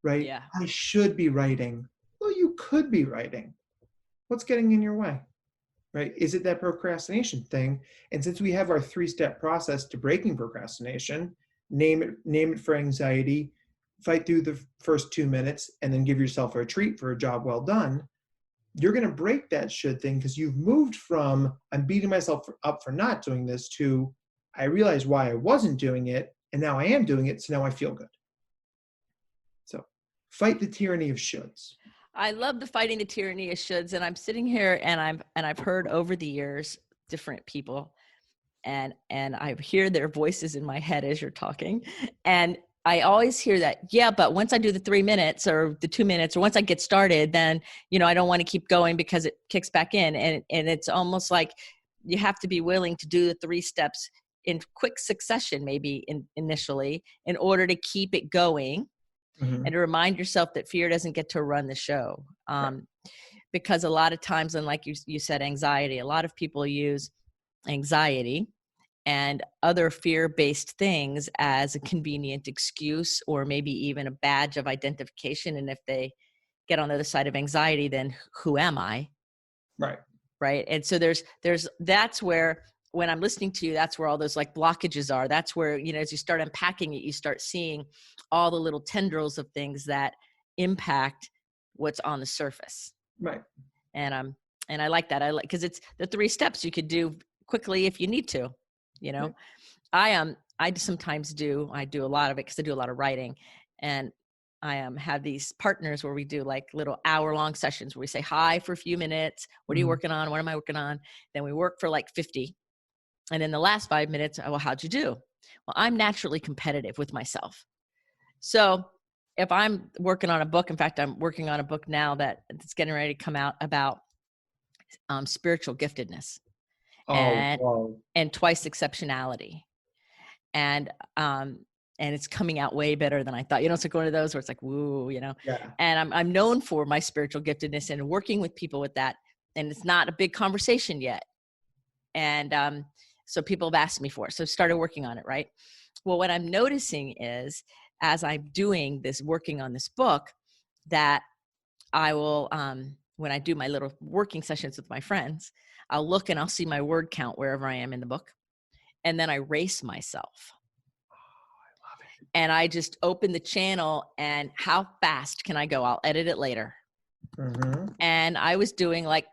right? Yeah. I should be writing. Well, you could be writing. What's getting in your way, right? Is it that procrastination thing? And since we have our 3-step process to breaking procrastination, name it for anxiety, fight through the first 2 minutes, and then give yourself a treat for a job well done, you're going to break that should thing because you've moved from I'm beating myself up for not doing this to I realized why I wasn't doing it, and now I am doing it, so now I feel good. So fight the tyranny of shoulds. I love the fighting the tyranny of shoulds, and I'm sitting here and I've heard over the years different people, and I hear their voices in my head as you're talking, and I always hear that, yeah, but once I do the 3 minutes or the 2 minutes, or once I get started, then I don't want to keep going because it kicks back in, and it's almost like you have to be willing to do the 3 steps in quick succession, maybe initially, in order to keep it going. And to remind yourself that fear doesn't get to run the show. Right. Because a lot of times, and like you said, anxiety, a lot of people use anxiety and other fear-based things as a convenient excuse, or maybe even a badge of identification. And if they get on the other side of anxiety, then who am I? Right. Right. And so that's where, when I'm listening to you, that's where all those like blockages are. That's where, as you start unpacking it, you start seeing all the little tendrils of things that impact what's on the surface. Right. And I like that. Cause it's the 3 steps you could do quickly if you need to, Right. I sometimes do a lot of it cause I do a lot of writing, and I have these partners where we do like little hour-long sessions where we say hi for a few minutes. What are you working on? What am I working on? Then we work for like 50. And in the last 5 minutes, well, how'd you do? Well, I'm naturally competitive with myself. So if I'm working on a book, in fact, I'm working on a book now that's getting ready to come out about spiritual giftedness and twice exceptionality. And it's coming out way better than I thought. It's like one of those where it's like, woo, Yeah. And I'm known for my spiritual giftedness and working with people with that. And it's not a big conversation yet. And so people have asked me for it. So I started working on it, right? Well, what I'm noticing is, as I'm doing this, working on this book, that I will, when I do my little working sessions with my friends, I'll look and I'll see my word count wherever I am in the book. And then I race myself. I love it. And I just open the channel, and how fast can I go? I'll edit it later. And I was doing like,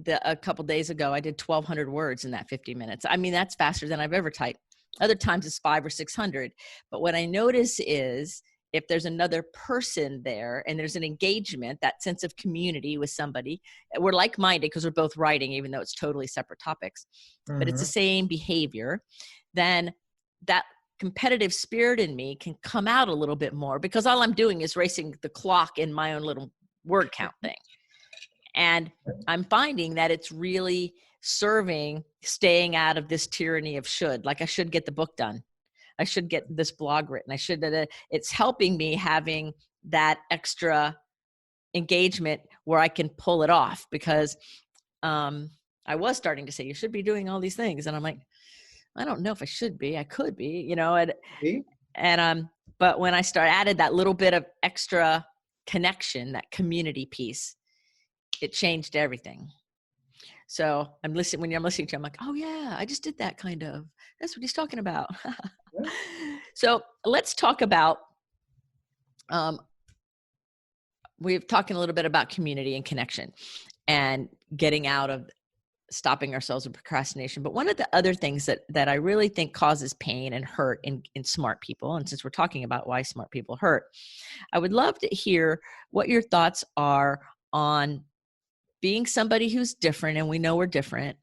a couple days ago, I did 1,200 words in that 50 minutes. I mean, that's faster than I've ever typed. Other times it's 500 or 600. But what I notice is, if there's another person there and there's an engagement, that sense of community with somebody, we're like-minded because we're both writing, even though it's totally separate topics, but it's the same behavior, then that competitive spirit in me can come out a little bit more, because all I'm doing is racing the clock in my own little word count thing. And I'm finding that it's really serving, staying out of this tyranny of should. Like I should get the book done. I should get this blog written. I should, it's helping me having that extra engagement where I can pull it off, because I was starting to say, you should be doing all these things. And I'm like, I don't know if I should be, I could be, but when I added that little bit of extra connection, that community piece, it changed everything. So when I'm listening to you, I'm like, oh yeah, I just did that kind of, that's what he's talking about. Yeah. So let's talk about, we've talking a little bit about community and connection and getting out of stopping ourselves with procrastination. But one of the other things that I really think causes pain and hurt in smart people, and since we're talking about why smart people hurt, I would love to hear what your thoughts are on being somebody who's different, and we know we're different,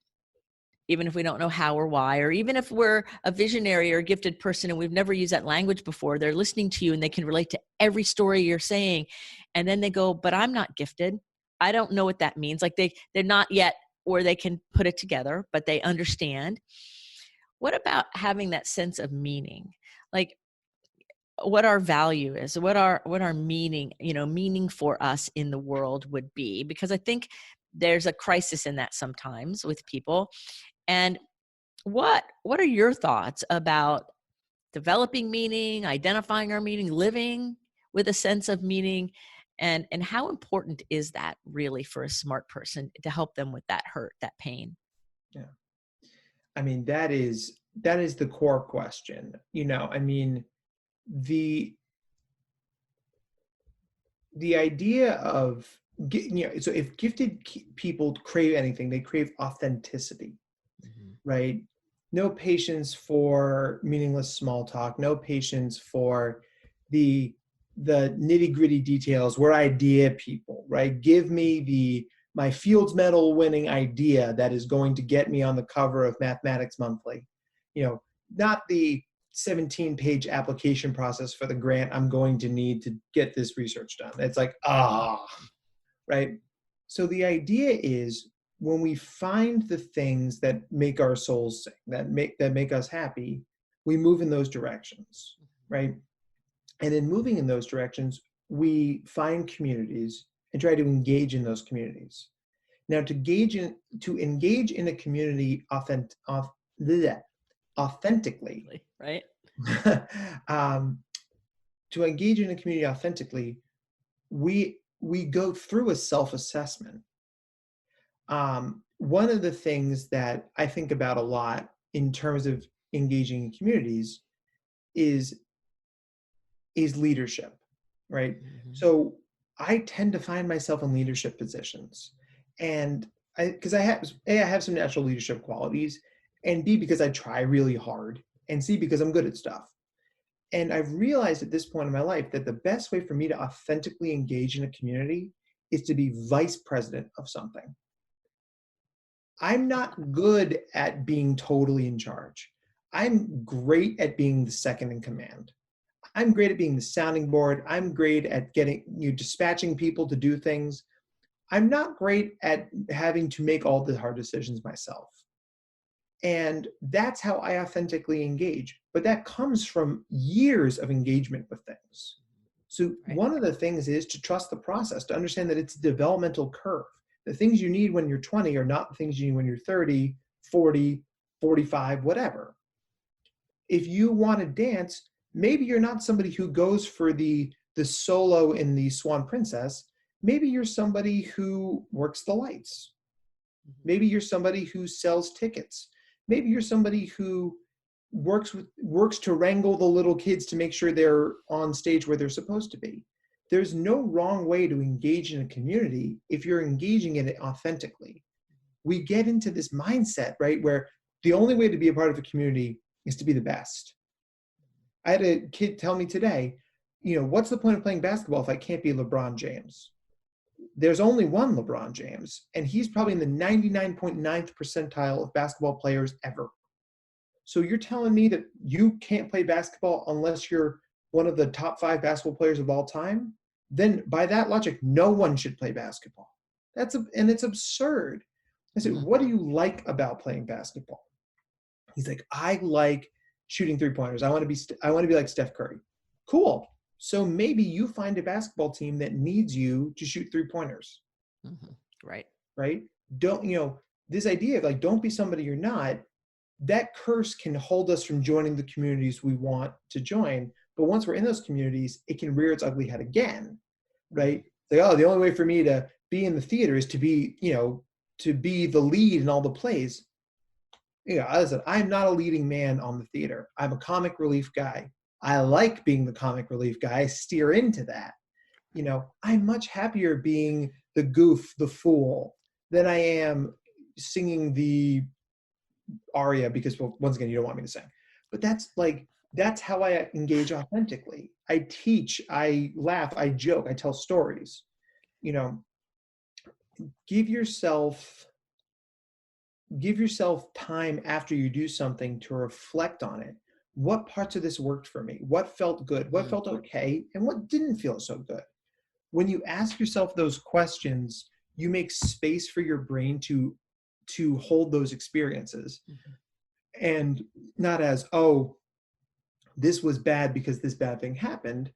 even if we don't know how or why, or even if we're a visionary or a gifted person and we've never used that language before, they're listening to you and they can relate to every story you're saying. And then they go, but I'm not gifted. I don't know what that means. Like they're not yet, or they can put it together, but they understand. What about having that sense of meaning? Like what our value is, what our meaning, meaning for us in the world would be, because I think there's a crisis in that sometimes with people. And what are your thoughts about developing meaning, identifying our meaning, living with a sense of meaning, and how important is that really for a smart person to help them with that hurt, that pain? Yeah. I mean, that is the core question. I mean, the idea of, so if gifted people crave anything, they crave authenticity, right? No patience for meaningless small talk, no patience for the nitty-gritty details. We're idea people, right? Give me my Fields Medal winning idea that is going to get me on the cover of Mathematics Monthly. Not the 17-page application process for the grant I'm going to need to get this research done. It's like, right? So the idea is, when we find the things that make our souls sing, that make us happy, we move in those directions, right? And in moving in those directions, we find communities and try to engage in those communities. Now, to engage in a community authentically, right? To engage in a community authentically, we go through a self-assessment. One of the things that I think about a lot in terms of engaging in communities is leadership, right? Mm-hmm. So I tend to find myself in leadership positions, and because I have some natural leadership qualities, and B, because I try really hard, and C, because I'm good at stuff. And I've realized at this point in my life that the best way for me to authentically engage in a community is to be vice president of something. I'm not good at being totally in charge. I'm great at being the second in command. I'm great at being the sounding board. I'm great at dispatching people to do things. I'm not great at having to make all the hard decisions myself. And that's how I authentically engage. But that comes from years of engagement with things. So one of the things is to trust the process, to understand that it's a developmental curve. The things you need when you're 20 are not the things you need when you're 30, 40, 45, whatever. If you want to dance, maybe you're not somebody who goes for the solo in the Swan Princess. Maybe you're somebody who works the lights. Maybe you're somebody who sells tickets. Maybe you're somebody who works to wrangle the little kids to make sure they're on stage where they're supposed to be. There's no wrong way to engage in a community if you're engaging in it authentically. We get into this mindset, right, where the only way to be a part of a community is to be the best. I had a kid tell me today, what's the point of playing basketball if I can't be LeBron James? There's only one LeBron James, and he's probably in the 99.9th percentile of basketball players ever. So you're telling me that you can't play basketball unless you're one of the top 5 basketball players of all time? Then by that logic, no one should play basketball. And it's absurd. I said, what do you like about playing basketball? He's like, I like shooting 3-pointers. I want to be like Steph Curry. Cool. So maybe you find a basketball team that needs you to shoot 3-pointers. Mm-hmm. Right. Right. Don't, this idea of like, don't be somebody you're not, that curse can hold us from joining the communities we want to join. But once we're in those communities, it can rear its ugly head again. Right. Like, oh, the only way for me to be in the theater is to be, to be the lead in all the plays. I said, I'm not a leading man on the theater. I'm a comic relief guy. I like being the comic relief guy. I steer into that. I'm much happier being the goof, the fool, than I am singing the aria because, well, once again, you don't want me to sing. But that's how I engage authentically. I teach, I laugh, I joke, I tell stories. Give yourself time after you do something to reflect on it. What parts of this worked for me? What felt good? What felt okay? And what didn't feel so good? When you ask yourself those questions, you make space for your brain to hold those experiences. And not as, oh, this was bad because this bad thing happened.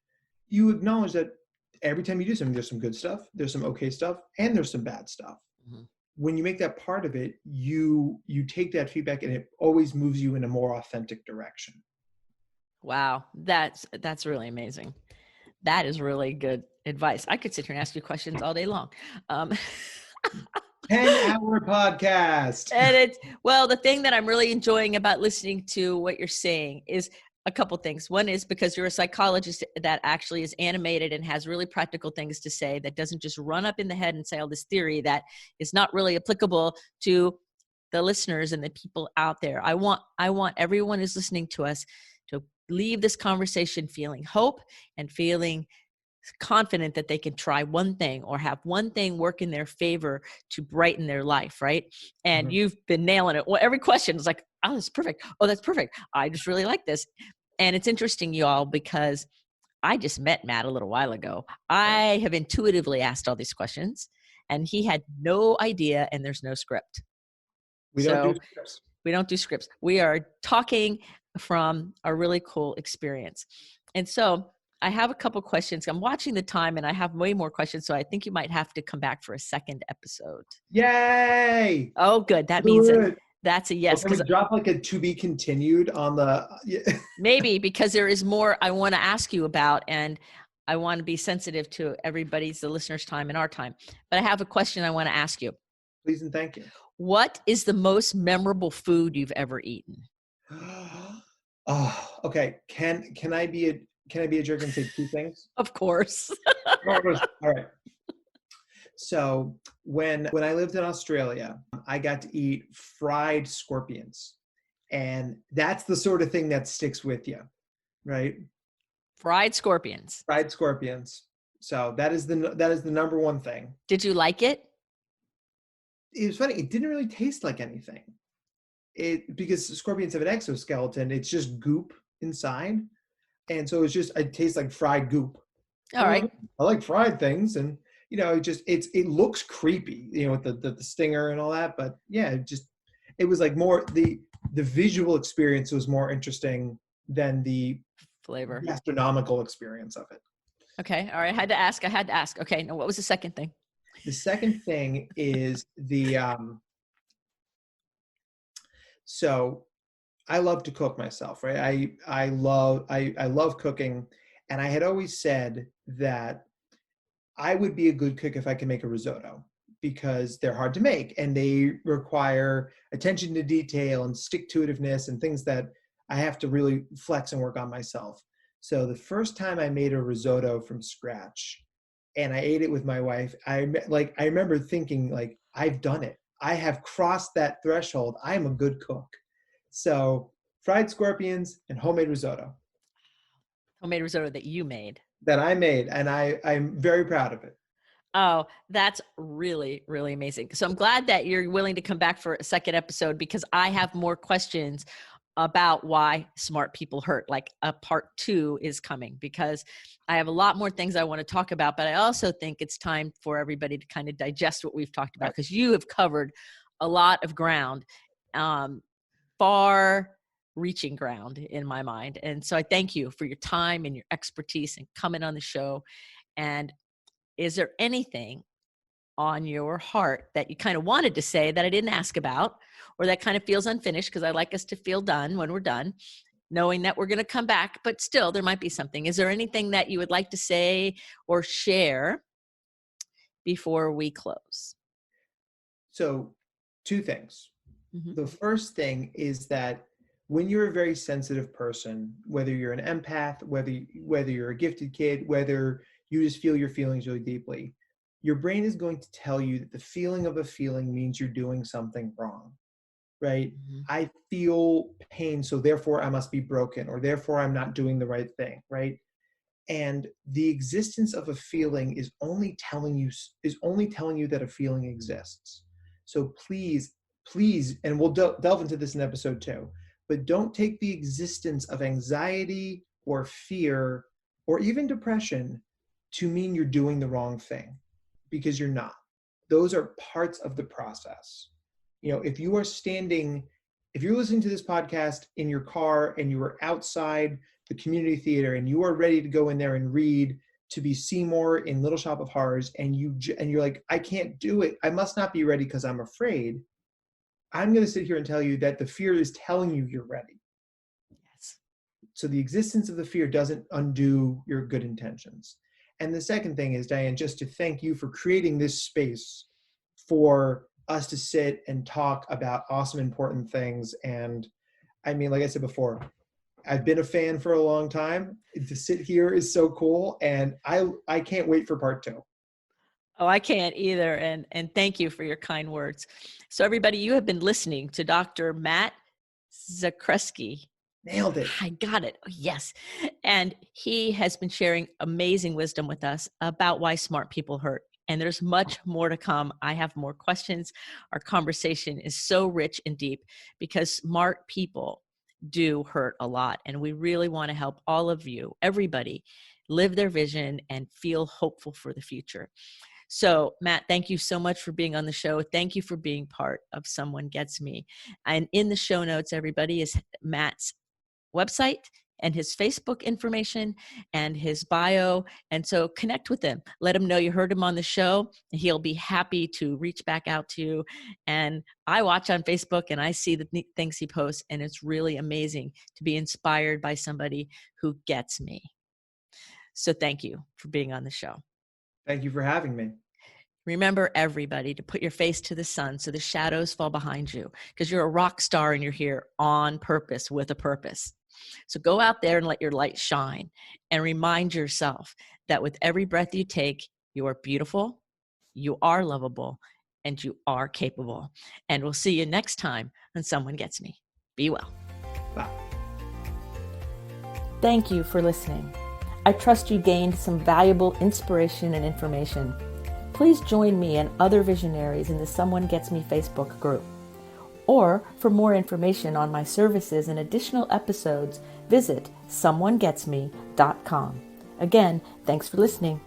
You acknowledge that every time you do something, there's some good stuff, there's some okay stuff, and there's some bad stuff. When you make that part of it, you take that feedback and it always moves you in a more authentic direction. Wow. That's really amazing. That is really good advice. I could sit here and ask you questions all day long. 10-hour podcast. And the thing that I'm really enjoying about listening to what you're saying is a couple things. One is because you're a psychologist that actually is animated and has really practical things to say, that doesn't just run up in the head and say all this theory that is not really applicable to the listeners and the people out there. I want everyone who's listening to us to leave this conversation feeling hope and feeling confident that they can try one thing or have one thing work in their favor to brighten their life, right? And you've been nailing it. Well, every question is like, oh, that's perfect. Oh, that's perfect. I just really like this. And it's interesting, y'all, because I just met Matt a little while ago. I have intuitively asked all these questions and he had no idea, and there's no script. We don't do scripts. We don't do scripts. We are talking from a really cool experience. And so I have a couple questions. I'm watching the time and I have way more questions. So I think you might have to come back for a second episode. Yay! Oh, good. That means that's a yes. Can we drop like a to be continued on the... Maybe, because there is more I want to ask you about, and I want to be sensitive to everybody's, the listener's time and our time. But I have a question I want to ask you. Please and thank you. What is the most memorable food you've ever eaten? Oh, okay. Can I be a jerk and say two things? Of course. All right. So when I lived in Australia, I got to eat fried scorpions. And that's the sort of thing that sticks with you, right? Fried scorpions. Fried scorpions. So that is the number one thing. Did you like it? It was funny. It didn't really taste like anything. Because scorpions have an exoskeleton, it's just goop inside. And so it tastes like fried goop. All right. I like fried things, and it looks creepy, with the stinger and all that. But yeah, it was like more the visual experience was more interesting than the flavor, gastronomical experience of it. Okay. All right. I had to ask. Okay. Now, what was the second thing? The second thing is so I love to cook myself, right? I love cooking, and I had always said that I would be a good cook if I can make a risotto, because they're hard to make and they require attention to detail and stick-to-itiveness and things that I have to really flex and work on myself. So the first time I made a risotto from scratch and I ate it with my wife, I remember thinking, like, I've done it. I have crossed that threshold. I am a good cook. So fried scorpions and homemade risotto. Homemade risotto that you made. That I made, and I'm very proud of it. Oh, that's really, really amazing. So I'm glad that you're willing to come back for a second episode, because I have more questions about why smart people hurt. Like a part 2 is coming, because I have a lot more things I want to talk about, but I also think it's time for everybody to kind of digest what we've talked about, because you have covered a lot of ground, far reaching ground in my mind. And so I thank you for your time and your expertise and coming on the show. And is there anything on your heart that you kind of wanted to say that I didn't ask about, or that kind of feels unfinished? Because I like us to feel done when we're done, knowing that we're going to come back, but still there might be something. Is there anything that you would like to say or share before we close? So, two things. Mm-hmm. The first thing is that when you're a very sensitive person, whether you're an empath, whether you're a gifted kid, whether you just feel your feelings really deeply, your brain is going to tell you that the feeling of a feeling means you're doing something wrong, right? Mm-hmm. I feel pain, so therefore I must be broken, or therefore I'm not doing the right thing, right? And the existence of a feeling is only telling you that a feeling exists. So please, and we'll delve into this in episode 2, but don't take the existence of anxiety or fear or even depression to mean you're doing the wrong thing, because you're not. Those are parts of the process. If you're listening to this podcast in your car and you are outside the community theater and you are ready to go in there and read to be Seymour in Little Shop of Horrors, and you're like, I can't do it, I must not be ready because I'm afraid, I'm going to sit here and tell you that the fear is telling you you're ready. Yes. So the existence of the fear doesn't undo your good intentions. And the second thing is, Dianne, just to thank you for creating this space for us to sit and talk about awesome, important things. And I mean, like I said before, I've been a fan for a long time. To sit here is so cool. And I can't wait for part 2. Oh, I can't either. And thank you for your kind words. So everybody, you have been listening to Dr. Matt Zakreski. Nailed it. I got it. Oh, yes. And he has been sharing amazing wisdom with us about why smart people hurt. And there's much more to come. I have more questions. Our conversation is so rich and deep because smart people do hurt a lot. And we really want to help all of you, everybody, live their vision and feel hopeful for the future. So, Matt, thank you so much for being on the show. Thank you for being part of Someone Gets Me. And in the show notes, everybody, is Matt's website and his Facebook information and his bio. And so connect with him. Let him know you heard him on the show. He'll be happy to reach back out to you. And I watch on Facebook and I see the neat things he posts, and it's really amazing to be inspired by somebody who gets me. So thank you for being on the show. Thank you for having me. Remember, everybody, to put your face to the sun so the shadows fall behind you, because you're a rock star and you're here on purpose with a purpose. So go out there and let your light shine, and remind yourself that with every breath you take, you are beautiful, you are lovable, and you are capable. And we'll see you next time when Someone Gets Me. Be well. Bye. Thank you for listening. I trust you gained some valuable inspiration and information. Please join me and other visionaries in the Someone Gets Me Facebook group. Or for more information on my services and additional episodes, visit someonegetsme.com. Again, thanks for listening.